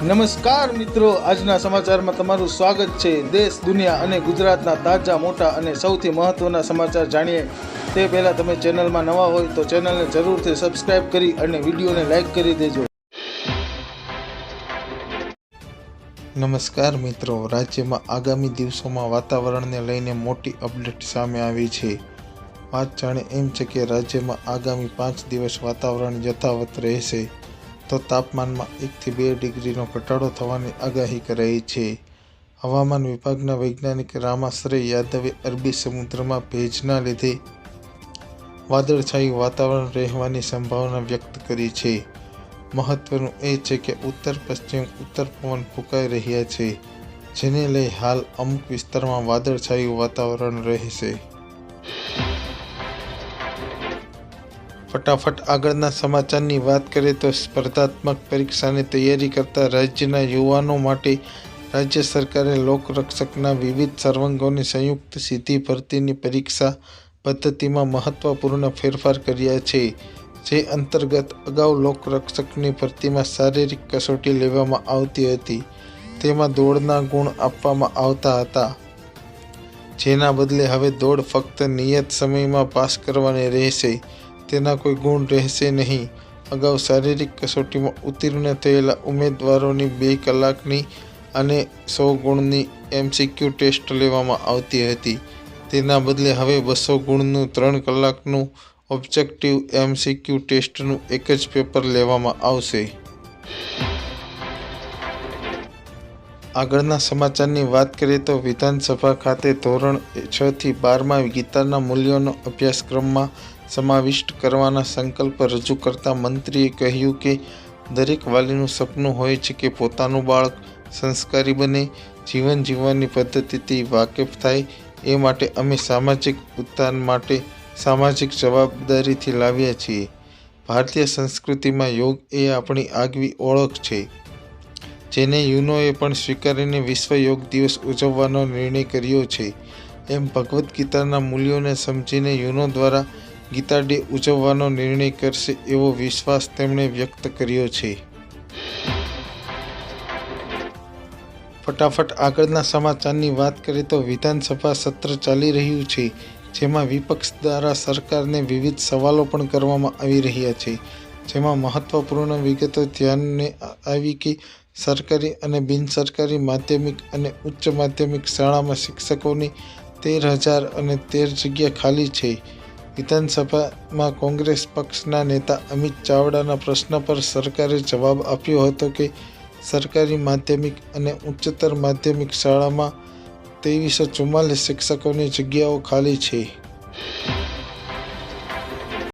નમસ્કાર મિત્રો, આજના સમાચારમાં તમારું સ્વાગત છે। દેશ, દુનિયા અને ગુજરાતના તાજા, મોટા અને સૌથી મહત્વના સમાચાર જાણીએ તે પહેલાં તમે ચેનલમાં નવા હોય તો ચેનલને જરૂરથી સબસ્ક્રાઇબ કરી અને વિડીયોને લાઇક કરી દેજો। નમસ્કાર મિત્રો, રાજ્યમાં આગામી દિવસોમાં વાતાવરણને લઈને મોટી અપડેટ સામે આવી છે। વાત જાણે એમ છે કે રાજ્યમાં આગામી 5 દિવસ વાતાવરણ યથાવત રહેશે તો તાપમાનમાં 1 થી 2 ડિગ્રીનો ઘટાડો થવાની આગાહી કરાઈ છે। હવામાન વિભાગના વૈજ્ઞાનિક રામાશ્રય યાદવે અરબી સમુદ્રમાં ભેજના લીધે વાદળછાયું વાતાવરણ રહેવાની સંભાવના વ્યક્ત કરી છે। મહત્વનું એ છે કે ઉત્તર પશ્ચિમ ઉત્તર પવન ફૂંકાઈ રહ્યા છે, જેને લઈ હાલ અમુક વિસ્તારમાં વાદળછાયું વાતાવરણ રહેશે। ફટાફટ આગળના સમાચારની વાત કરીએ તો સ્પર્ધાત્મક પરીક્ષાની તૈયારી કરતા રાજ્યના યુવાનો માટે રાજ્ય સરકારે લોકરક્ષકના વિવિધ સર્વાંગોની સંયુક્ત સીધી ભરતીની પરીક્ષા પદ્ધતિમાં મહત્વપૂર્ણ ફેરફાર કર્યા છે। જે અંતર્ગત અગાઉ લોકરક્ષકની ભરતીમાં શારીરિક કસોટી લેવામાં આવતી હતી, તેમાં દોડના ગુણ આપવામાં આવતા હતા, જેના બદલે હવે દોડ ફક્ત નિયત સમયમાં પાસ કરવાની રહેશે, તેના કોઈ ગુણ રહેશે નહીં। અગાઉ શારીરિક કસોટીમાં ઉત્તીર્ણ થયેલા ઉમેદવારોની 2 કલાકની અને 100 ગુણની MCQ ટેસ્ટ લેવામાં આવતી હતી, તેના બદલે હવે 200 ગુણનું 3 કલાકનું ઓબ્જેક્ટિવ MCQ ટેસ્ટનું એક જ પેપર લેવામાં આવશે। આગળના સમાચારની વાત કરીએ તો વિધાનસભા ખાતે ધોરણ 6 થી 12માં ગીતાના મૂલ્યોનો અભ્યાસક્રમમાં સમાવિષ્ટ કરવાના સંકલ્પ રજૂ કરતા મંત્રીએ કહ્યું કે દરેક વાલીનું સપનું હોય છે કે પોતાનું બાળક સંસ્કારી બને, જીવન જીવવાની પદ્ધતિથી વાકેફ થાય। એ માટે અમે સામાજિક ઉત્થાન માટે સામાજિક જવાબદારીથી લાવ્યા છીએ। ભારતીય સંસ્કૃતિમાં યોગ એ આપણી આગવી ઓળખ છે, જેને યુનોએ પણ સ્વીકારીને વિશ્વ યોગ દિવસ ઉજવવાનો નિર્ણય કર્યો છે। એમ ભગવદ્ ગીતાના મૂલ્યોને સમજીને યુનો દ્વારા ગીતા ડે ઉજવવાનો નિર્ણય કરશે એવો વિશ્વાસ તેમણે વ્યક્ત કર્યો છે। ફટાફટ આગળના સમાચારની વાત કરીએ તો વિધાનસભા સત્ર ચાલી રહ્યું છે, જેમાં વિપક્ષ દ્વારા સરકારને વિવિધ સવાલો પણ કરવામાં આવી રહ્યા છે, જેમાં મહત્વપૂર્ણ વિગતો ધ્યાને આવી કે સરકારી અને બિનસરકારી માધ્યમિક અને ઉચ્ચ માધ્યમિક શાળામાં શિક્ષકોની 13,013 જગ્યા ખાલી છે। વિધાનસભામાં કોંગ્રેસ પક્ષના નેતા અમિત ચાવડાના પ્રશ્ન પર સરકારે જવાબ આપ્યો હતો કે સરકારી માધ્યમિક અને ઉચ્ચતર માધ્યમિક શાળામાં 2344 શિક્ષકોની જગ્યાઓ ખાલી છે।